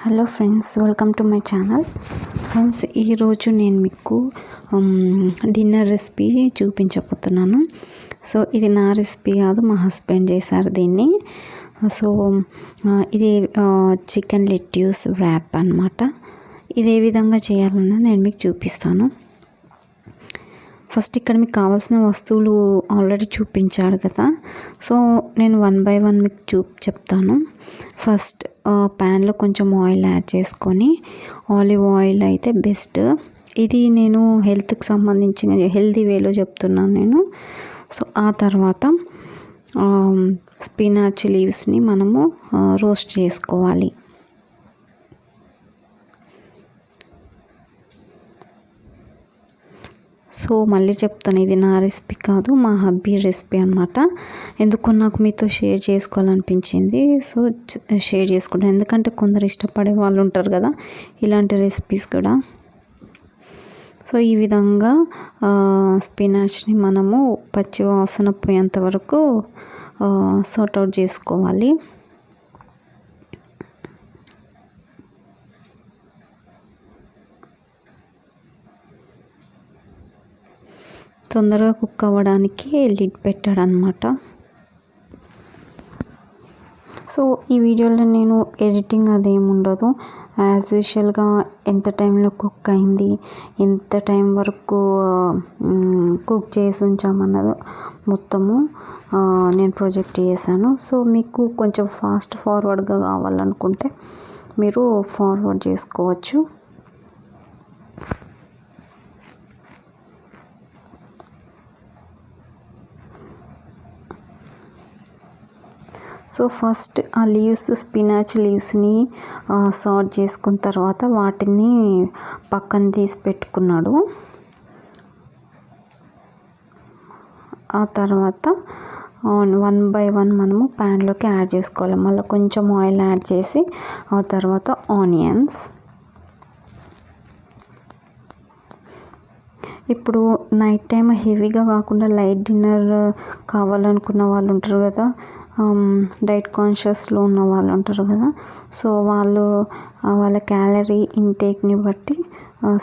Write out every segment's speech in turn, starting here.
Hello friends, welcome to my channel. Friends, ఈరోజు నేను మీకు డిన్నర్ రెసిపీ చూపించబోతున్నాను. సో ఇది నా రెసిపీ కాదు, మా హస్బెండ్ చేశారు దీన్ని. సో ఇది చికెన్ లెట్యూస్ ర్యాప్ అన్నమాట. ఇది ఏ విధంగా చేయాలన్నా నేను మీకు చూపిస్తాను. ఫస్ట్ ఇక్కడ మీకు కావాల్సిన వస్తువులు ఆల్రెడీ చూపించాడు కదా, సో నేను వన్ బై వన్ మీకు చెప్తాను. ఫస్ట్ ప్యాన్లో కొంచెం ఆయిల్ యాడ్ చేసుకొని, ఆలివ్ ఆయిల్ అయితే బెస్ట్. ఇది నేను హెల్త్కి సంబంధించిన హెల్తీ వేలో చెప్తున్నాను నేను. సో ఆ తర్వాత స్పినాచ్ లీవ్స్ని మనము రోస్ట్ చేసుకోవాలి. సో మళ్ళీ చెప్తాను, ఇది నా రెసిపీ కాదు, మా హబ్బీ రెసిపీ అనమాట. ఎందుకో నాకు మీతో షేర్ చేసుకోవాలనిపించింది, సో షేర్ చేసుకుంటాను. ఎందుకంటే కొందరు ఇష్టపడే వాళ్ళు ఉంటారు కదా ఇలాంటి రెసిపీస్ కూడా. సో ఈ విధంగా స్పినాచ్ని మనము పచ్చి వాసన పోయేంత వరకు సార్ట్ అవుట్ చేసుకోవాలి. తొందరగా కుక్ అవ్వడానికి లిడ్ పెట్టాడు అనమాట. సో ఈ వీడియోలో నేను ఎడిటింగ్ అదేమి ఉండదు. యాజ్ యూజువల్గా ఎంత టైంలో కుక్ అయింది, ఎంత టైం వరకు కుక్ చేసి ఉంచామన్నది మొత్తము నేను ప్రొజెక్ట్ చేశాను. సో మీకు కొంచెం ఫాస్ట్ ఫార్వర్డ్గా కావాలనుకుంటే మీరు ఫార్వర్డ్ చేసుకోవచ్చు. సో ఫస్ట్ ఆ లీవ్స్, స్పినాచ్ లీవ్స్ని సార్ట్ చేసుకున్న తర్వాత వాటిని పక్కన తీసి పెట్టుకున్నాడు. ఆ తర్వాత వన్ బై వన్ మనము ప్యాన్లోకి యాడ్ చేసుకోవాలి. మళ్ళీ కొంచెం ఆయిల్ యాడ్ చేసి ఆ తర్వాత ఆనియన్స్. ఇప్పుడు నైట్ టైం హెవీగా కాకుండా లైట్ డిన్నర్ కావాలనుకున్న వాళ్ళు ఉంటారు కదా, డైట్ కాన్షియస్లో ఉన్న వాళ్ళు ఉంటారు కదా, సో వాళ్ళ క్యాలరీ ఇంటేక్ని బట్టి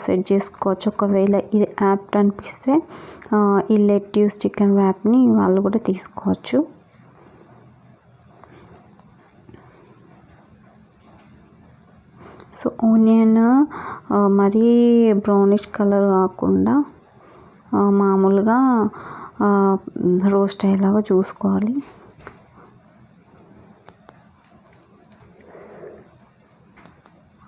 సెట్ చేసుకోవచ్చు. ఒకవేళ ఇది యాప్ట్ అనిపిస్తే ఈ లెట్యూస్ చికెన్ ర్యాప్ని వాళ్ళు కూడా తీసుకోవచ్చు. సో ఆనియన్ మరీ బ్రౌనిష్ కలర్ కాకుండా మామూలుగా రోస్ట్ అయ్యేలాగా చూసుకోవాలి.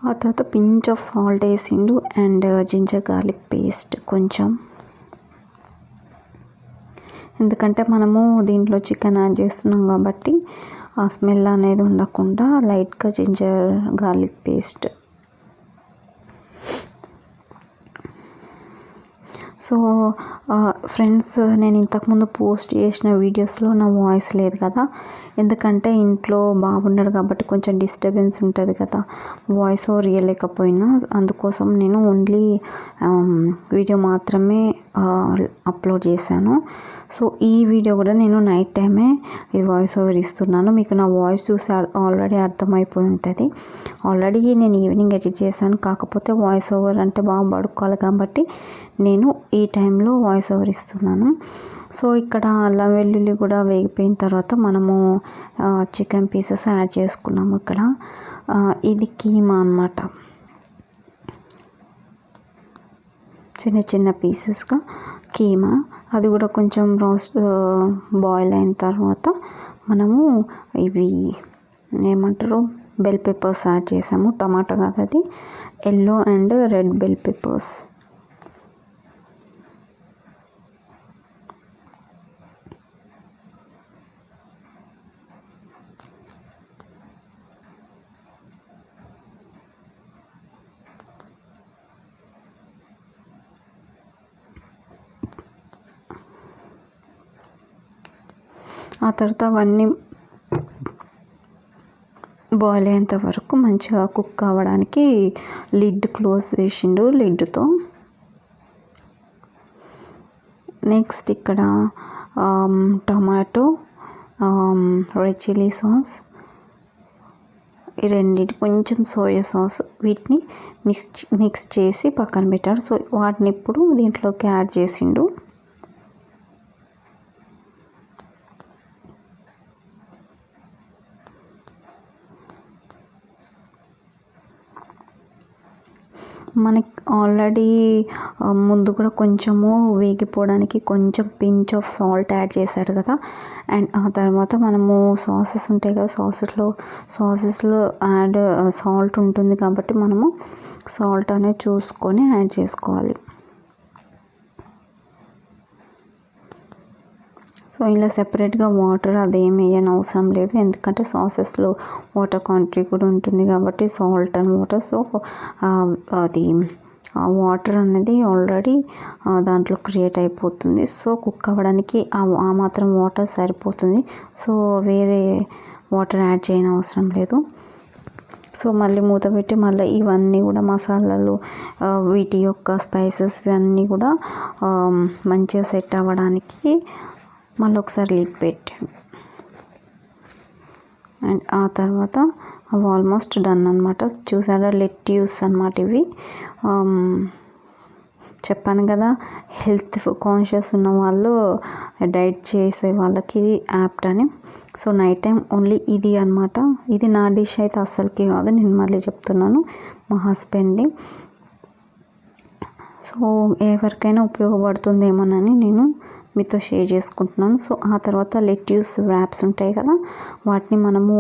ఆ తర్వాత పించ్ ఆఫ్ సాల్ట్ వేసిండు అండ్ జింజర్ గార్లిక్ పేస్ట్ కొంచెం. ఎందుకంటే మనము దీంట్లో చికెన్ యాడ్ చేస్తున్నాం కాబట్టి ఆ స్మెల్ అనేది ఉండకుండా లైట్గా ginger garlic paste. So friends, నేను ఇంతకుముందు పోస్ట్ చేసిన వీడియోస్లో నా వాయిస్ లేదు కదా, ఎందుకంటే ఇంట్లో బాగున్నాడు కాబట్టి కొంచెం డిస్టర్బెన్స్ ఉంటుంది కదా, వాయిస్ ఓవర్ ఇవ్వలేకపోయినా. అందుకోసం నేను ఓన్లీ వీడియో మాత్రమే అప్లోడ్ చేశాను. సో ఈ వీడియో కూడా నేను నైట్ టైమే ఇది వాయిస్ ఓవర్ ఇస్తున్నాను. మీకు నా వాయిస్ చూసి ఆల్రెడీ అర్థమైపోయి ఉంటుంది. ఆల్రెడీ నేను ఈవినింగ్ ఎడిట్ చేశాను, కాకపోతే వాయిస్ ఓవర్ అంటే బాగా పడుకోవాలి కాబట్టి నేను ఈ టైంలో వాయిస్ ఓవర్ ఇస్తున్నాను. సో ఇక్కడ అల్లం వెల్లుల్లి కూడా వేగిపోయిన తర్వాత మనము చికెన్ పీసెస్ యాడ్ చేసుకున్నాము. ఇక్కడ ఇది కీమా అన్నమాట, చిన్న చిన్న పీసెస్గా కీమా. అది కూడా కొంచెం రోస్ట్ బాయిల్ అయిన తర్వాత మనము ఇవి ఏమంటారు బెల్ పెప్పర్స్ యాడ్ చేసాము. టమాటా కాదు, అది yellow and red bell peppers. ఆ తర్వాత అవన్నీ బాయిల్ అయ్యేంత వరకు మంచిగా కుక్ అవ్వడానికి లిడ్ క్లోజ్ చేసిండు లిడ్తో. నెక్స్ట్ ఇక్కడ టమాటో, రెడ్ చిల్లీ సాస్, ఈ రెండింటి కొంచెం సోయా సాస్ వీటిని మిక్స్ చేసి పక్కన పెట్టాడు. సో వాటిని ఇప్పుడు దీంట్లోకి యాడ్ చేసిండు. మనకి ఆల్రెడీ ముందు కూడా కొంచెము వేగిపోవడానికి కొంచెం పించ్ ఆఫ్ సాల్ట్ యాడ్ చేశాడు కదా. అండ్ ఆ తర్వాత మనము సాసెస్ ఉంటాయి కదా, సాసెస్లో యాడ్ సాల్ట్ ఉంటుంది కాబట్టి మనము సాల్ట్ అనేది చూసుకొని యాడ్ చేసుకోవాలి. సో ఇలా సెపరేట్గా వాటర్ అదేం వేయని అవసరం లేదు, ఎందుకంటే సాసెస్లో వాటర్ క్వాంటిటీ కూడా ఉంటుంది కాబట్టి సాల్ట్ అండ్ వాటర్. సో అది వాటర్ అనేది ఆల్రెడీ దాంట్లో క్రియేట్ అయిపోతుంది. సో కుక్ అవ్వడానికి ఆ మాత్రం వాటర్ సరిపోతుంది. సో వేరే వాటర్ యాడ్ చేయని అవసరం లేదు. సో మళ్ళీ మూత పెట్టి మళ్ళీ ఇవన్నీ కూడా మసాలాలు వీటి యొక్క స్పైసెస్ ఇవన్నీ కూడా మంచిగా సెట్ అవ్వడానికి మళ్ళీ ఒకసారి లిడ్ పెట్టాను. అండ్ ఆ తర్వాత అవి ఆల్మోస్ట్ డన్ అనమాట. చూసారా, లెట్యూస్ అనమాట ఇవి. చెప్పాను కదా, హెల్త్ కాన్షియస్ ఉన్న వాళ్ళు, డైట్ చేసే వాళ్ళకి ఇది యాప్ట్ అని. సో నైట్ టైం ఓన్లీ ఇది అనమాట. ఇది నా డిష్ అయితే అస్సలకి కాదు, నేను మళ్ళీ చెప్తున్నాను, మా హస్బెండ్ది. సో ఎవరికైనా ఉపయోగపడుతుందేమోనని నేను మీతో షేర్ చేసుకుంటున్నాను. సో ఆ తర్వాత లెట్యూస్ ర్యాప్స్ ఉంటాయి కదా, వాటిని మనము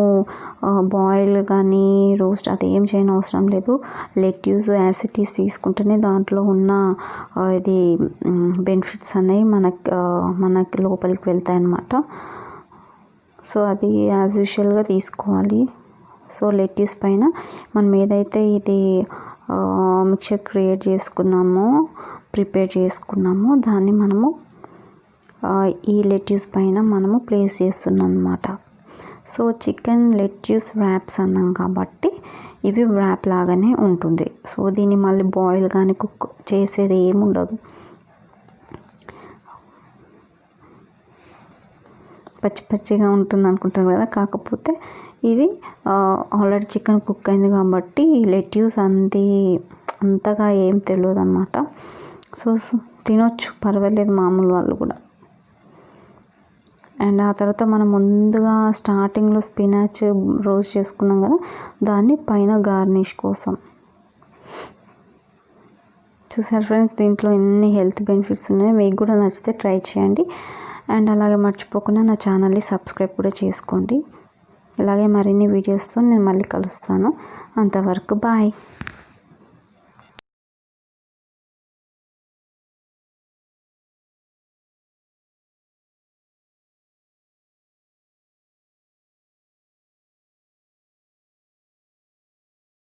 బాయిల్ కానీ రోస్ట్ అదేం చేయని అవసరం లేదు. లెట్యూస్ యాసిటీస్ తీసుకుంటేనే దాంట్లో ఉన్న ఇది బెనిఫిట్స్ అనేవి మనకి లోపలికి వెళ్తాయి అన్నమాట. సో అది యాజ్ యూజువల్గా తీసుకోవాలి. సో లెట్యూస్ పైన మనం ఏదైతే ఇది మిక్చర్ ప్రిపేర్ చేసుకున్నామో దాన్ని మనము ఈ లెట్యూస్ పైన మనము ప్లేస్ చేస్తున్నాం అన్నమాట. సో చికెన్ లెట్యూస్ ర్యాప్స్ అన్నాం కాబట్టి ఇవి ర్యాప్ లాగానే ఉంటుంది. సో దీన్ని మళ్ళీ బాయిల్ కానీ కుక్ చేసేది ఏముండదు, పచ్చిగా ఉంటుంది అనుకుంటారు కదా. కాకపోతే ఇది ఆల్రెడీ చికెన్ కుక్ అయింది కాబట్టి లెట్యూస్ అంతగా ఏం తెలియదు అన్నమాట. సో తినొచ్చు, పర్వాలేదు మామూలు వాళ్ళు కూడా. అండ్ ఆ తర్వాత మనం ముందుగా స్టార్టింగ్లో స్పినాచ్ రోస్ట్ చేసుకున్నాం కదా, దాన్ని పైన గార్నిష్ కోసం. చూసారు ఫ్రెండ్స్, దీంట్లో ఎన్ని హెల్త్ బెనిఫిట్స్ ఉన్నాయో. మీకు కూడా నచ్చితే ట్రై చేయండి. అండ్ అలాగే మర్చిపోకుండా నా ఛానల్ని సబ్స్క్రైబ్ కూడా చేసుకోండి. ఇలాగే మరిన్ని వీడియోస్తో నేను మళ్ళీ కలుస్తాను. అంతవరకు బాయ్.